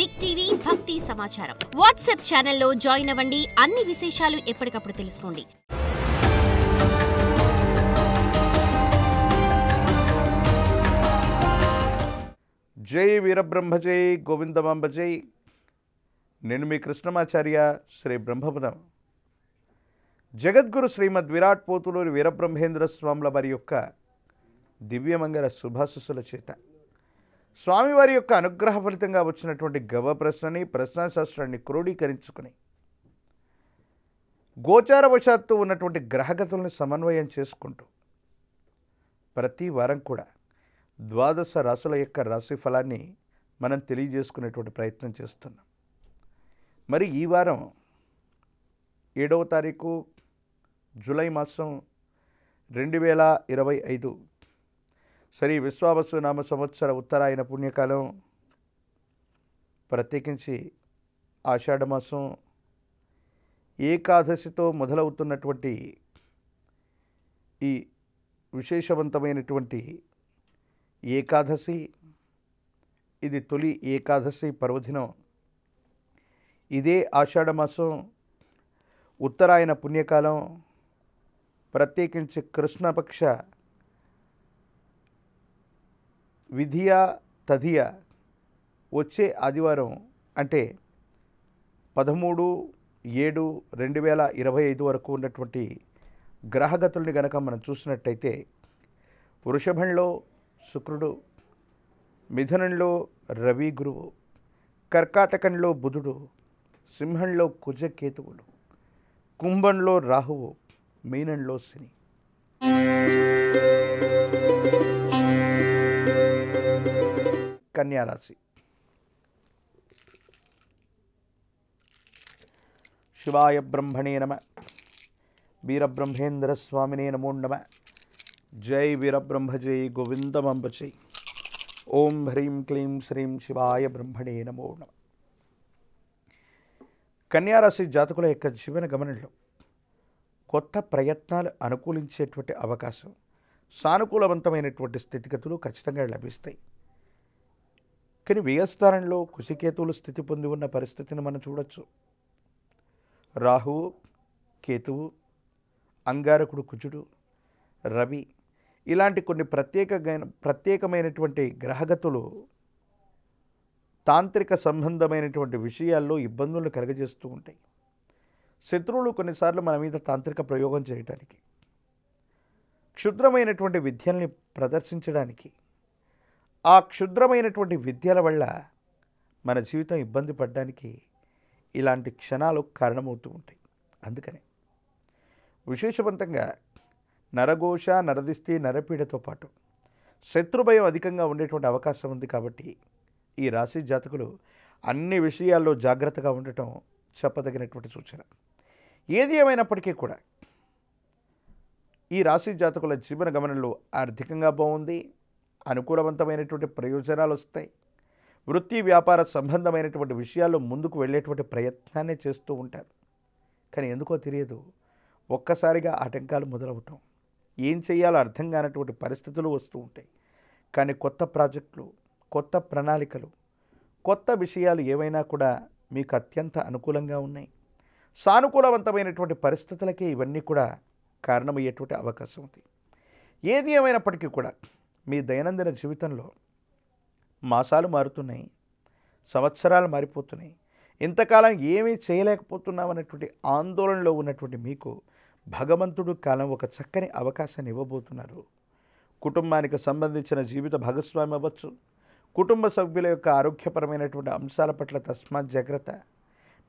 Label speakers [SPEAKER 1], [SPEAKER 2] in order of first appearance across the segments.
[SPEAKER 1] Big TV భక్తి సమాచారం WhatsApp ఛానల్లో జాయిన్ అవ్వండి. అన్ని విశేషాలు ఎప్పటికప్పుడు తెలుసుకోండి.
[SPEAKER 2] జై వీరబ్రహ్మ జై గోవిందమాంబ జై. నేను మీ కృష్ణమాచార్య శ్రీ బ్రహ్మపదం. జగద్గురు శ్రీమద్ విరాట్ పోతులూరి వీరబ్రహ్మేంద్ర స్వాముల వారి యొక్క దివ్యమంగళ శుభాశిస్సుల చేత స్వామివారి యొక్క అనుగ్రహ ఫలితంగా వచ్చినటువంటి గవ ప్రశ్నని ప్రశ్నాశాస్త్రాన్ని క్రోడీకరించుకుని గోచారవశాత్తు ఉన్నటువంటి గ్రహగతుల్ని సమన్వయం చేసుకుంటూ ప్రతి వారం కూడా ద్వాదశ రాశుల యొక్క రాశి ఫలాన్ని మనం తెలియజేసుకునేటువంటి ప్రయత్నం చేస్తున్నాం. మరి ఈ వారం 7వ తారీఖు జూలై మాసం 2025 శ్రీ విశ్వావసు నామ సంవత్సర ఉత్తరాయణ పుణ్యకాలం, ప్రత్యేకించి ఆషాఢమాసం ఏకాదశితో మొదలవుతున్నటువంటి ఈ విశేషవంతమైనటువంటి ఏకాదశి, ఇది తొలి ఏకాదశి పర్వదినం. ఇదే ఆషాఢమాసం ఉత్తరాయణ పుణ్యకాలం, ప్రత్యేకించి కృష్ణపక్ష విధియ తదియ వచ్చే ఆదివారం అంటే 13/7/2025 వరకు ఉన్నటువంటి గ్రహగతుల్ని గనక మనం చూసినట్టయితే వృషభంలో శుక్రుడు, మిథునంలో రవి గురువు, కర్కాటకంలో బుధుడు, సింహంలో కుజకేతువులు, కుంభంలో రాహువు, మీనంలో శని. కన్యారాశి. శివాయ బ్రహ్మణే నమ. వీరబ్రహ్మేంద్ర స్వామినే నమో నమ. జై వీరబ్రహ్మ జై గోవిందమాంబ జై. ఓం హ్రీం క్లీం శ్రీం శివాయ బ్రహ్మణే నమో నమ. కన్యారాశి జాతకుల యొక్క జీవన గమనంలో కొత్త ప్రయత్నాలు అనుకూలించేటువంటి అవకాశం, సానుకూలవంతమైనటువంటి స్థితిగతులు ఖచ్చితంగా లభిస్తాయి. కానీ వ్యయస్థానంలో కుశికేతువులు స్థితి పొంది ఉన్న పరిస్థితిని మనం చూడొచ్చు. రాహువు, కేతువు, అంగారకుడు కుజుడు, రవి ఇలాంటి కొన్ని ప్రత్యేకమైనటువంటి గ్రహగతులు తాంత్రిక సంబంధమైనటువంటి విషయాల్లో ఇబ్బందులను కలుగజేస్తూ ఉంటాయి. శత్రువులు కొన్నిసార్లు మన మీద తాంత్రిక ప్రయోగం చేయడానికి, క్షుద్రమైనటువంటి విద్యల్ని ప్రదర్శించడానికి, ఆ క్షుద్రమైనటువంటి విద్యల వల్ల మన జీవితం ఇబ్బంది పడడానికి ఇలాంటి క్షణాలు కారణమవుతూ ఉంటాయి. అందుకని విశేషవంతంగా నరఘోష, నరదిష్టి, నరపీడతో పాటు శత్రుభయం అధికంగా ఉండేటువంటి అవకాశం ఉంది. కాబట్టి ఈ రాశి జాతకులు అన్ని విషయాల్లో జాగ్రత్తగా ఉండటం చెప్పదగినటువంటి సూచన. ఏది ఏమైనప్పటికీ కూడా ఈ రాశి జాతకుల జీవన గమనంలో ఆర్థికంగా బాగుంది, అనుకూలవంతమైనటువంటి ప్రయోజనాలు వస్తాయి. వృత్తి వ్యాపార సంబంధమైనటువంటి విషయాల్లో ముందుకు వెళ్ళేటువంటి ప్రయత్నాన్ని చేస్తూ ఉంటారు. కానీ ఎందుకో తెలియదు, ఒక్కసారిగా ఆటంకాలు మొదలవటం, ఏం చేయాలో అర్థం కానటువంటి పరిస్థితులు వస్తూ ఉంటాయి. కానీ కొత్త ప్రాజెక్టులు, కొత్త ప్రణాళికలు, కొత్త విషయాలు ఏవైనా కూడా మీకు అత్యంత అనుకూలంగా ఉన్నాయి. సానుకూలవంతమైనటువంటి పరిస్థితులకే ఇవన్నీ కూడా కారణమయ్యేటువంటి అవకాశం ఉంది. ఏది ఏమైనప్పటికీ కూడా మీ దైనందిన జీవితంలో మాసాలు మారుతున్నాయి, సంవత్సరాలు మారిపోతున్నాయి. ఇంతకాలం ఏమీ చేయలేకపోతున్నామనేటువంటి ఆందోళనలో ఉన్నటువంటి మీకు భగవంతుడు కాలం ఒక చక్కని అవకాశాన్ని ఇవ్వబోతున్నారు. కుటుంబానికి సంబంధించిన జీవిత భాగస్వామి అవ్వచ్చు, కుటుంబ సభ్యుల యొక్క ఆరోగ్యపరమైనటువంటి అంశాల పట్ల తస్మాత్ జాగ్రత్త.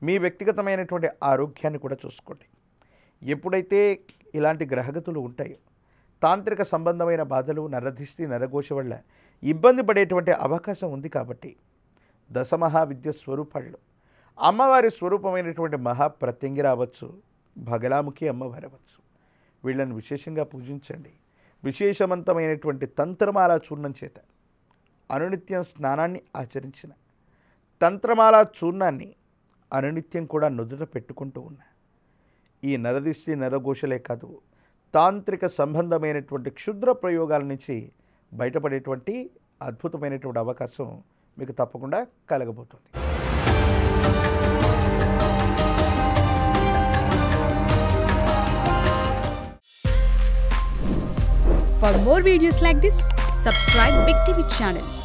[SPEAKER 2] మీ వ్యక్తిగతమైనటువంటి ఆరోగ్యాన్ని కూడా చూసుకోండి. ఎప్పుడైతే ఇలాంటి గ్రహగతులు ఉంటాయో తాంత్రిక సంబంధమైన బాధలు, నరదిష్టి, నరఘోష వల్ల ఇబ్బంది పడేటువంటి అవకాశం ఉంది. కాబట్టి దశమహావిద్య స్వరూపాల్లో అమ్మవారి స్వరూపమైనటువంటి మహాప్రత్యంగిర అవ్వచ్చు, భగలాముఖి అమ్మవారు అవ్వచ్చు, వీళ్ళని విశేషంగా పూజించండి. విశేషవంతమైనటువంటి తంత్రమాల చూర్ణం చేత అనునిత్యం స్నానాన్ని ఆచరించిన తంత్రమాల చూర్ణాన్ని అనునిత్యం కూడా నుదుట పెట్టుకుంటూ ఉన్నా ఈ నరదిష్టి, నరఘోషలే కాదు, తాంత్రిక సంబంధమైనటువంటి క్షుద్ర ప్రయోగాల నుంచి బయటపడేటువంటి అద్భుతమైనటువంటి అవకాశం మీకు తప్పకుండా కలగబోతుంది.
[SPEAKER 3] For more videos like this, subscribe Big TV channel.